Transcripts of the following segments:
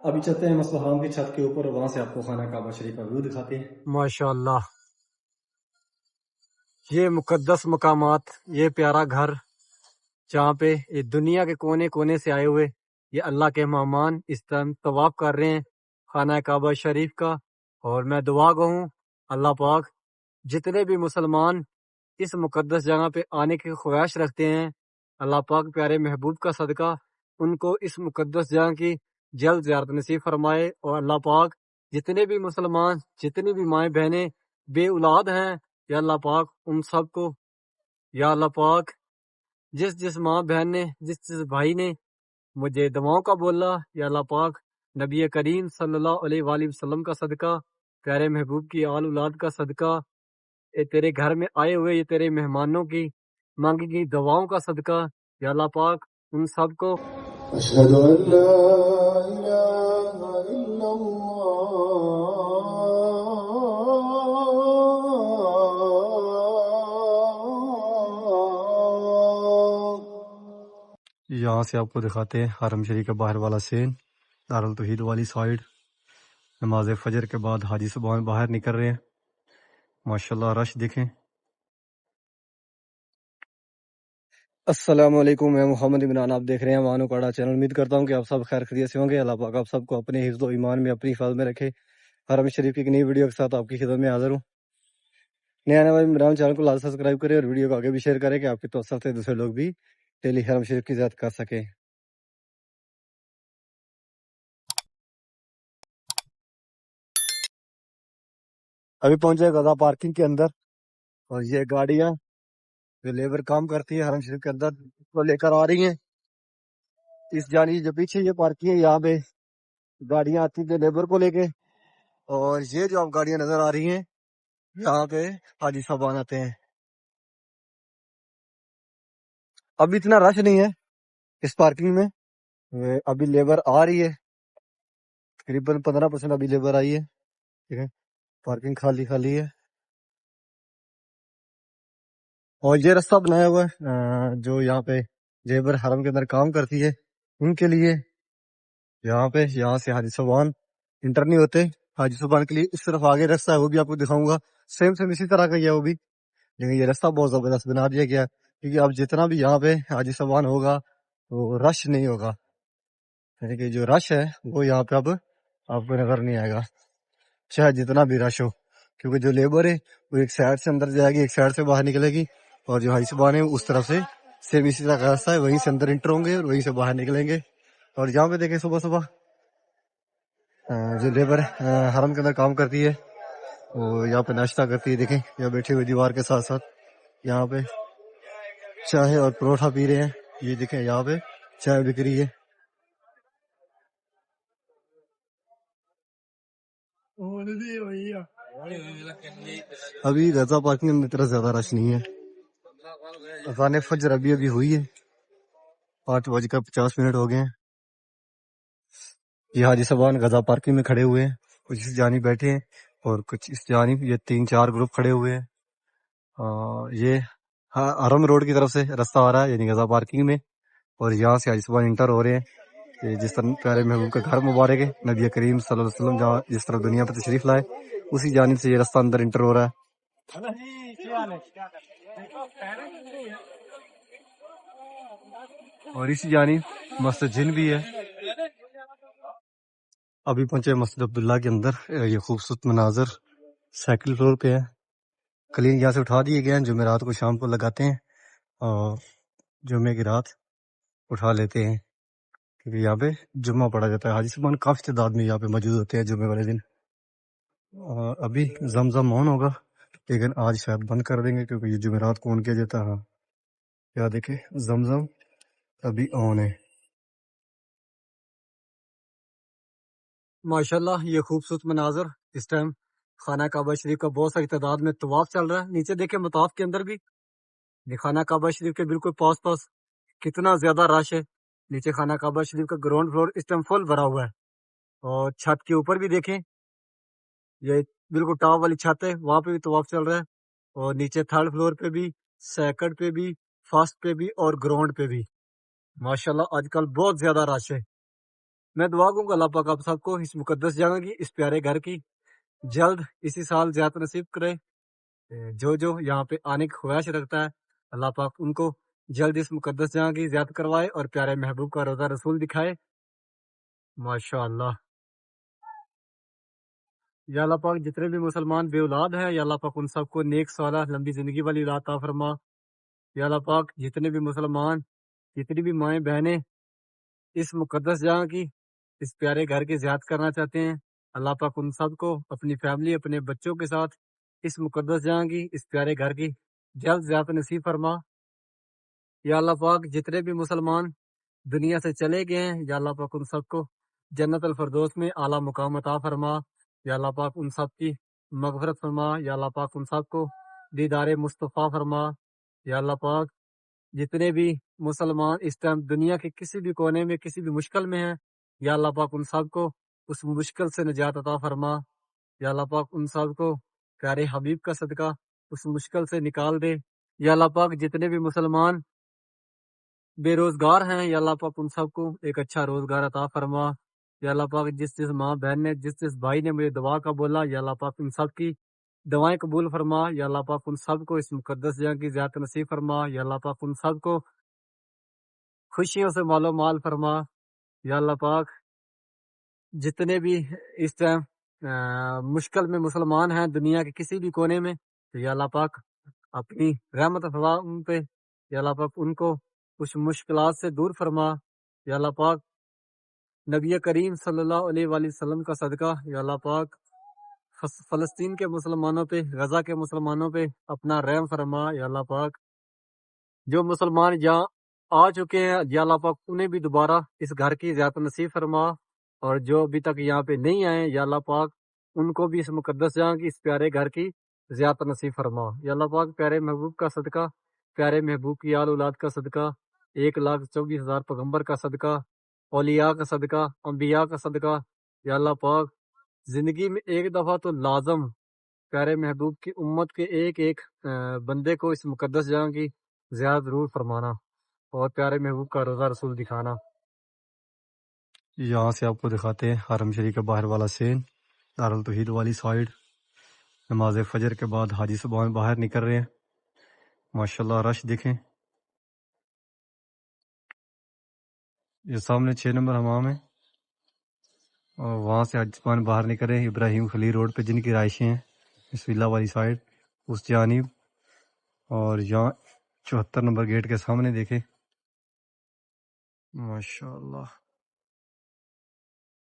ابھی چلتے ہیں مصباح کی چھت کے اوپر، وہاں سے آپ کو خانہ کعبہ شریف کا ویو دکھاتے ہیں۔ ماشاءاللہ، یہ مقدس مقامات، یہ پیارا گھر جہاں پہ یہ دنیا کے کونے کونے سے آئے ہوئے یہ اللہ کے مہمان اس ٹائم طواف کر رہے ہیں خانہ کعبہ شریف کا۔ اور میں دعا گو ہوں اللہ پاک جتنے بھی مسلمان اس مقدس جگہ پہ آنے کی خواہش رکھتے ہیں، اللہ پاک پیارے محبوب کا صدقہ ان کو اس مقدس جگہ کی جلد زیارت نصیب فرمائے۔ اور اللہ پاک جتنے بھی مسلمان، جتنی بھی مائیں بہنیں بے اولاد ہیں، یا اللہ پاک ان سب کو، یا اللہ پاک جس ماں بہن نے، جس بھائی نے مجھے دعاؤں کا بولا، یا اللہ پاک نبی کریم صلی اللہ علیہ وآلہ وسلم کا صدقہ، پیارے محبوب کی آل اولاد کا صدقہ، اے تیرے گھر میں آئے ہوئے یہ تیرے مہمانوں کی مانگی گئی دعاؤں کا صدقہ، یا اللہ پاک ان سب کو أشهد أن لا إله إلا الله۔ یہاں سے آپ کو دکھاتے ہیں حرم شریف کا باہر والا سین، دارالتوحید والی سائڈ۔ نماز فجر کے بعد حاجی صاحبان باہر نکل رہے ہیں، ماشاءاللہ رش دیکھیں۔ السلام علیکم، میں محمد عمران، آپ دیکھ رہے ہیں مانو کاڑا چینل۔ امید کرتا ہوں کہ آپ سب خیر خیریت سے ہوں گے۔ اللہ پاک آپ سب کو اپنے حفظ و ایمان میں، اپنی حفاظت میں رکھے۔ حرم شریف کی ایک نئی ویڈیو کے ساتھ آپ کی خدمت میں حاضر ہوں۔ نیا آنے والے میران چینل کو لازمی سبسکرائب کریں اور ویڈیو کو آگے بھی شیئر کریں کہ آپ کے توسط سے دوسرے لوگ بھی ڈیلی حرم شریف کی زیارت کر سکیں۔ ابھی پہنچے غزہ پارکنگ کے اندر، اور یہ گاڑیاں جو لیبر کام کرتی ہے حرم شریف کے اندر وہ لے کر آ رہی ہیں۔ اس جانی جو پیچھے یہ پارکنگ ہے، یہاں پہ گاڑیاں آتی ہیں لیبر کو لے کے، اور یہ جو آپ گاڑیاں نظر آ رہی ہیں یہاں پہ حاجی صاحبان آتے ہیں۔ ابھی اتنا رش نہیں ہے اس پارکنگ میں، ابھی لیبر آ رہی ہے، تقریباً 15% ابھی لیبر آئی ہے۔ ٹھیک ہے، پارکنگ خالی خالی ہے۔ اور یہ رستہ بنایا ہوا ہے جو یہاں پہ لیبر حرم کے اندر کام کرتی ہے ان کے لیے، یہاں سے حاجی صاحبان انٹر نہیں ہوتے۔ حاجی صاحبان کے لیے اس طرف آگے راستہ ہے، وہ بھی آپ کو دکھاؤں گا، سیم اسی طرح کا ہی ہے وہ بھی، لیکن یہ راستہ بہت زبردست بنا دیا گیا ہے، کیونکہ اب جتنا بھی یہاں پہ حاجی صاحبان ہوگا تو رش نہیں ہوگا، یعنی کہ جو رش ہے وہ یہاں پہ اب آپ کو نظر نہیں آئے گا، چاہے جتنا بھی رش ہو، کیونکہ جو لیبر ہے وہ ایک سائڈ سے اندر جائے گی، ایک سائڈ سے باہر نکلے گی، اور جو حاجی صاحبان ہے اس طرف سے سیم اسی طرح کا راستہ ہے، وہیں سے اندر انٹر ہوں گے اور وہیں سے باہر نکلیں گے۔ اور یہاں پہ دیکھیں صبح صبح جو لیبر حرم کے اندر کام کرتی ہے وہ یہاں پہ ناشتہ کرتی ہے، دیکھیں یہاں بیٹھے ہوئے دیوار کے ساتھ ساتھ یہاں پہ چائے اور پروٹھا پی رہے ہیں۔ یہ دیکھیں یہاں پہ چائے بک رہی ہے۔ ابھی غزہ پارکنگ میں اتنا زیادہ رش نہیں ہے، اذان فجر ابھی ہوئی ہے، 8:50 ہو گئے ہیں۔ یہ حاجی صاحبان غزہ پارکنگ میں کھڑے ہوئے ہیں، کچھ اس جانب بیٹھے ہیں اور کچھ اس جانب، یہ 3-4 گروپ کھڑے ہوئے ہیں۔ یہ حرم روڈ کی طرف سے راستہ آ رہا ہے، یعنی غزہ پارکنگ میں، اور یہاں سے حاجی صاحبان انٹر ہو رہے ہیں۔ کہ جس طرح پیارے محبوب کا گھر مبارک ہے، نبی کریم صلی اللہ علیہ وسلم جہاں جس طرح دنیا پہ تشریف لائے اسی جانب سے یہ راستہ اندر انٹر ہو رہا ہے۔ اور اسی جانب مسجد جن بھی ہے۔ ابھی پہنچے مسجد عبداللہ کے اندر، یہ خوبصورت مناظر سیکنڈ فلور پہ ہے، کلین یہاں سے اٹھا دیے گئے ہیں، جمعرات کو شام کو لگاتے ہیں اور جمعے کی رات اٹھا لیتے ہیں، کیونکہ یہاں پہ جمعہ پڑھا جاتا ہے۔ حاجی صاحبان کافی تعداد میں یہاں پہ موجود ہوتے ہیں جمعے والے دن۔ ابھی زمزم آن ہوگا، لیکن آج شاید بند کر دیں گے کیونکہ یہ جمعرات کو آن کیا جاتا ہے۔ یا دیکھیں زمزم ابھی آن ہے۔ ماشاءاللہ یہ خوبصورت مناظر اس ٹائم خانہ کعبہ شریف کا بہت ساری تعداد میں طواف چل رہا ہے۔ نیچے دیکھیں مطاف کے اندر بھی، یہ خانہ کعبہ شریف کے بالکل پاس کتنا زیادہ رش ہے۔ نیچے خانہ کعبہ شریف کا گراؤنڈ فلور اس ٹائم فل بھرا ہوا ہے، اور چھت کے اوپر بھی دیکھیں، یہ بالکل ٹاپ والی چھت ہے، وہاں پہ بھی طواف چل رہا ہے، اور نیچے تھرڈ فلور پہ بھی، سیکنڈ پہ بھی، فرسٹ پہ بھی اور گراؤنڈ پہ بھی۔ ماشاءاللہ آج کل بہت زیادہ رش ہے۔ میں دعا کروں گا اللہ پاک آپ سب کو اس مقدس جگہ کی، اس پیارے گھر کی جلد اسی سال زیارت نصیب کرے۔ جو یہاں پہ آنے کی خواہش رکھتا ہے اللہ پاک ان کو جلد اس مقدس جگہ کی زیارت کروائے اور پیارے محبوب کا روزہ رسول دکھائے۔ ماشاء اللہ۔ یا اللہ پاک جتنے بھی مسلمان بے اولاد ہیں یا اللہ پاک ان سب کو نیک صالح لمبی زندگی والی اولاد عطا فرما۔ یا اللہ پاک جتنے بھی مسلمان، جتنی بھی مائیں بہنیں اس مقدس جگہ کی، اس پیارے گھر کی زیارت کرنا چاہتے ہیں، اللہ پاک ان سب کو اپنی فیملی، اپنے بچوں کے ساتھ اس مقدس جگہ کی، اس پیارے گھر کی جلد زیارت نصیب فرما۔ یا اللہ پاک جتنے بھی مسلمان دنیا سے چلے گئے ہیں یا اللہ پاک ان سب کو جنت الفردوس میں اعلیٰ مقام عطا فرما۔ یا اللہ پاک ان سب کی مغفرت فرما۔ یا اللہ پاک ان سب کو دیدار مصطفیٰ فرما۔ یا اللہ پاک جتنے بھی مسلمان اس ٹائم دنیا کے کسی بھی کونے میں کسی بھی مشکل میں ہیں یا اللہ پاک ان سب کو اس مشکل سے نجات عطا فرما۔ یا اللہ پاک ان سب کو پیارے حبیب کا صدقہ اس مشکل سے نکال دے۔ یا اللہ پاک جتنے بھی مسلمان بے روزگار ہیں یا اللہ پاک ان سب کو ایک اچھا روزگار عطا فرما۔ یا اللہ پاک جس ماں بہن نے جس بھائی نے مجھے دعا کا بولا یا اللہ پاک ان سب کی دعائیں قبول فرما۔ یا اللہ پاک ان سب کو اس مقدس جگہ کی زیارت نصیب فرما۔ یا اللہ پاک ان سب کو خوشیوں سے مال و مال فرما۔ یا اللہ پاک جتنے بھی اس ٹائم مشکل میں مسلمان ہیں دنیا کے کسی بھی کونے میں تو یا اللہ پاک اپنی رحمت فرما ان پہ۔ یا اللہ پاک ان کو کچھ مشکلات سے دور فرما۔ یا اللہ پاک نبی کریم صلی اللہ علیہ وآلہ وسلم کا صدقہ یا اللہ پاک فلسطین کے مسلمانوں پہ، غزہ کے مسلمانوں پہ اپنا رحم فرما۔ یا اللہ پاک جو مسلمان یہاں آ چکے ہیں یا اللہ پاک انہیں بھی دوبارہ اس گھر کی زیارت نصیب فرما، اور جو ابھی تک یہاں پہ نہیں آئے یا اللہ پاک ان کو بھی اس مقدس جگہ کی، اس پیارے گھر کی زیارت نصیب فرما۔ یا اللہ پاک پیارے محبوب کا صدقہ، پیارے محبوب کی آل اولاد کا صدقہ، 1,24,000 پیغمبر کا صدقہ، اولیاء کا صدقہ، انبیاء کا صدقہ، یا اللہ پاک زندگی میں ایک دفعہ تو لازم پیارے محبوب کی امت کے ایک ایک بندے کو اس مقدس جگہ کی زیارت ضرور فرمانا اور پیارے محبوب کا روزہ رسول دکھانا۔ یہاں سے آپ کو دکھاتے ہیں حرم شریف کا باہر والا سین، دارالتوحید والی سائڈ۔ نماز فجر کے بعد حاجی صاحبان باہر نکل رہے ہیں، ماشاءاللہ رش دیکھیں۔ یہ سامنے 6 نمبر حمام ہے اور وہاں سے حاجی صاحبان باہر نکل رہے ہیں ابراہیم خلیل روڈ پہ جن کی رہائشیں ہیں، اس ویلا والی سائڈ اس جانب۔ اور یہاں 74 نمبر گیٹ کے سامنے دیکھیں، ماشاءاللہ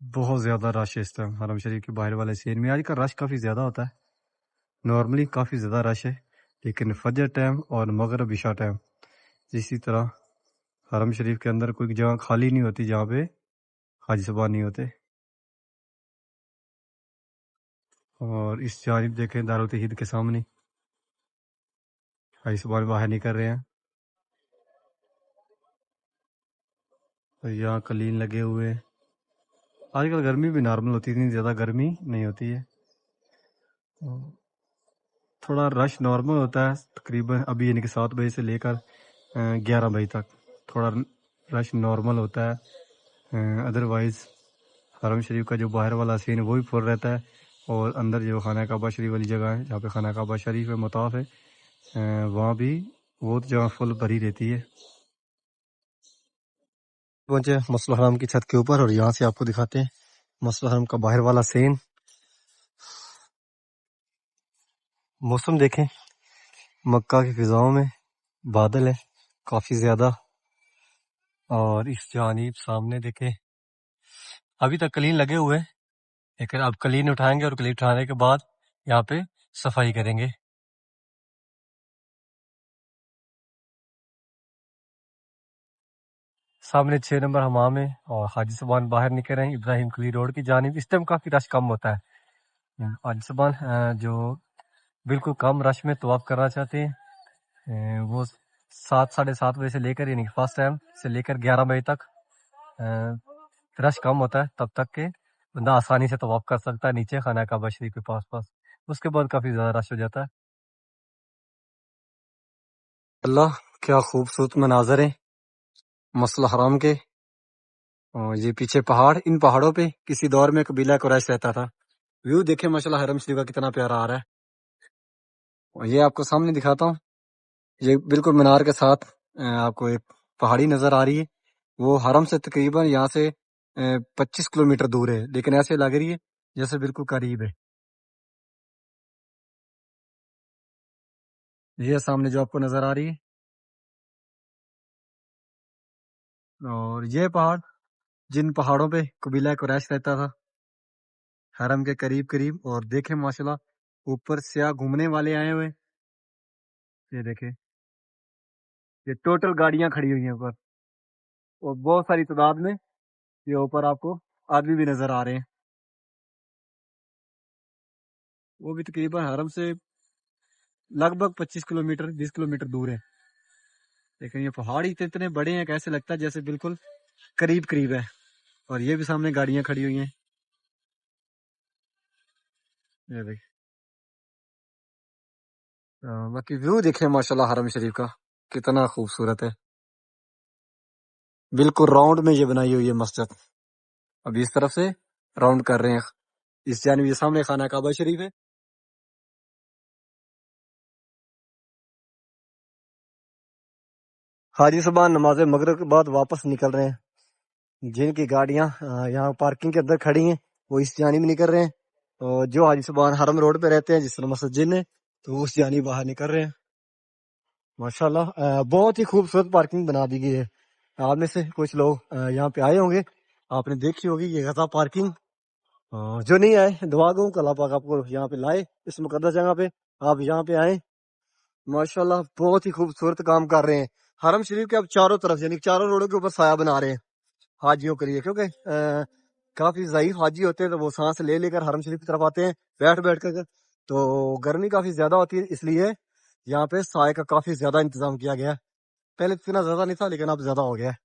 بہت زیادہ رش ہے اس ٹائم حرم شریف کے باہر والے سین میں۔ آج کا رش کافی زیادہ ہوتا ہے، نارملی کافی زیادہ رش ہے، لیکن فجر ٹائم اور مغرب عشاء ٹائم اسی طرح حرم شریف کے اندر کوئی جگہ خالی نہیں ہوتی جہاں پہ حاجی صاحبان نہیں ہوتے۔ اور اس جانب دیکھیں دارالتوحید کے سامنے حاجی صاحبان باہر نکل رہے ہیں، اور یہاں قلین لگے ہوئے ہیں۔ آج کل گرمی بھی نارمل ہوتی ہے، اتنی زیادہ گرمی نہیں ہوتی ہے، تھوڑا رش نارمل ہوتا ہے تقریباً ابھی یعنی کہ 7 بجے سے لے کر 11 بجے تک تھوڑا رش نارمل ہوتا ہے، ادروائز حرم شریف کا جو باہر والا سین ہے وہ بھی پر رہتا ہے، اور اندر جو خانہ کعبہ شریف والی جگہ ہے جہاں پہ خانہ کعبہ شریف ہے، مطاف ہے، وہاں بھی وہ جگہ فل بھری رہتی ہے۔ پہنچے مسجد الحرام کی چھت کے اوپر اور یہاں سے آپ کو دکھاتے ہیں مسجد الحرام کا باہر والا سین۔ موسم دیکھیں، مکہ کی فضاؤں میں بادل ہے کافی زیادہ، اور اس جانب سامنے دیکھیں ابھی تک قلین لگے ہوئے ہیں، لیکن اب قلین اٹھائیں گے اور قلین اٹھانے کے بعد یہاں پہ صفائی کریں گے۔ سامنے 6 نمبر حمام ہے اور حاجی صاحبان باہر نکل رہے ہیں ابراہیم خلیل روڈ کی جانب۔ اس ٹائم کافی رش کم ہوتا ہے، حاجی صاحبان جو بالکل کم رش میں طواف کرنا چاہتے ہیں وہ 7 ساڑھے 7 بجے سے لے کر یعنی فرسٹ ٹائم سے لے کر 11 بجے تک رش کم ہوتا ہے، تب تک کہ بندہ آسانی سے طواف کر سکتا ہے نیچے خانہ کعبہ شریف کے پاس۔ اس کے بعد کافی زیادہ رش ہو جاتا ہے۔ اللہ کیا خوبصورت مناظر ہیں مسجد الحرام کے، اور یہ پیچھے پہاڑ، ان پہاڑوں پہ کسی دور میں قبیلہ قریش رہتا تھا. ویو دیکھیں ماشاءاللہ حرم شریف کا کتنا پیارا آ رہا ہے. اور یہ آپ کو سامنے دکھاتا ہوں، یہ بالکل مینار کے ساتھ آپ کو ایک پہاڑی نظر آ رہی ہے. وہ حرم سے تقریباً یہاں سے 25 کلومیٹر دور ہے، لیکن ایسے لگ رہی ہے جیسے بالکل قریب ہے. یہ سامنے جو آپ کو نظر آ رہی ہے. اور یہ پہاڑ، جن پہاڑوں پہ قبیلہ قریش رہتا تھا حرم کے قریب قریب. اور دیکھیں ماشاءاللہ اوپر سیاح گھومنے والے آئے ہوئے. یہ دیکھیں، یہ ٹوٹل گاڑیاں کھڑی ہوئی ہیں اوپر، اور بہت ساری تعداد میں یہ اوپر آپ کو آدمی بھی نظر آ رہے ہیں. وہ بھی تقریباً حرم سے لگ بھگ 25 کلومیٹر 20 کلومیٹر دور ہے. لیکن یہ پہاڑ ہی اتنے بڑے ہیں کہ ایسے لگتا ہے جیسے بالکل قریب قریب ہے. اور یہ بھی سامنے گاڑیاں کھڑی ہوئی ہیں. یہ دیکھیں، باقی ویو دیکھیں ماشاءاللہ حرم شریف کا کتنا خوبصورت ہے. بالکل راؤنڈ میں یہ بنائی ہوئی ہے مسجد. اب اس طرف سے راؤنڈ کر رہے ہیں. اس جانب یہ سامنے خانہ کعبہ شریف ہے. حاجی صاحبان نماز مغرب کے بعد واپس نکل رہے ہیں. جن کی گاڑیاں یہاں پارکنگ کے اندر کھڑی ہیں وہ اس جانب نکل رہے ہیں، اور جو حاجی صاحبان حرم روڈ پہ رہتے ہیں جس طرح مسجد جن ہے تو وہ اس جانب باہر نکل رہے ہیں. ماشاءاللہ بہت ہی خوبصورت پارکنگ بنا دی گئی ہے. آپ میں سے کچھ لوگ یہاں پہ آئے ہوں گے، آپ نے دیکھی ہوگی یہ غزہ پارکنگ. جو نہیں آئے دعا گوں کہ اللہ پاک آپ کو یہاں پہ لائے اس مقدس جگہ پہ. آپ یہاں پہ آئیں، ماشاءاللہ بہت ہی خوبصورت کام کر رہے ہیں. حرم شریف کے اب چاروں طرف یعنی چاروں روڈوں کے اوپر سایہ بنا رہے ہیں حاجیوں کے لیے، کیونکہ کافی ضعیف حاجی ہوتے ہیں تو وہ سانس لے لے کر حرم شریف کی طرف آتے ہیں بیٹھ بیٹھ کر، تو گرمی کافی زیادہ ہوتی ہے، اس لیے یہاں پہ سائے کا کافی زیادہ انتظام کیا گیا ہے. پہلے اتنا زیادہ نہیں تھا لیکن اب زیادہ ہو گیا ہے.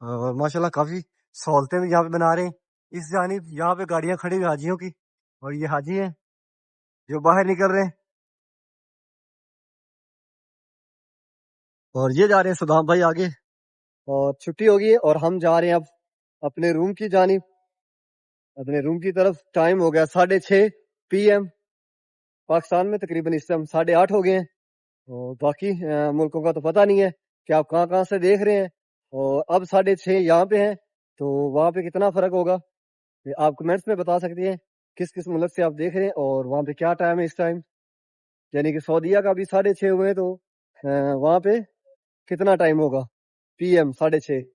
اور ماشاءاللہ کافی سہولتیں بھی یہاں پہ بنا رہے ہیں. اس جانب یہاں پہ گاڑیاں کھڑی ہوئی حاجیوں کی، اور یہ حاجی ہیں جو باہر نکل رہے ہیں. اور یہ جا رہے ہیں صدام بھائی آگے، اور چھٹی ہوگی ہے اور ہم جا رہے ہیں اب اپنے روم کی جانب، اپنے روم کی طرف. ٹائم ہو گیا 6:30 PM پاکستان میں، تقریباً اس ٹائم 8:30 ہو گئے ہیں. اور باقی ملکوں کا تو پتہ نہیں ہے کہ آپ کہاں کہاں سے دیکھ رہے ہیں. اور اب 6:30 یہاں پہ ہیں تو وہاں پہ کتنا فرق ہوگا یہ آپ کمنٹس میں بتا سکتے ہیں کس کس ملک سے آپ دیکھ رہے ہیں، اور وہاں پہ کیا ٹائم ہے اس ٹائم. یعنی کہ سعودیہ کا بھی 6:30 ہوئے تو وہاں پہ کتنا ٹائم ہوگا PM 6:30.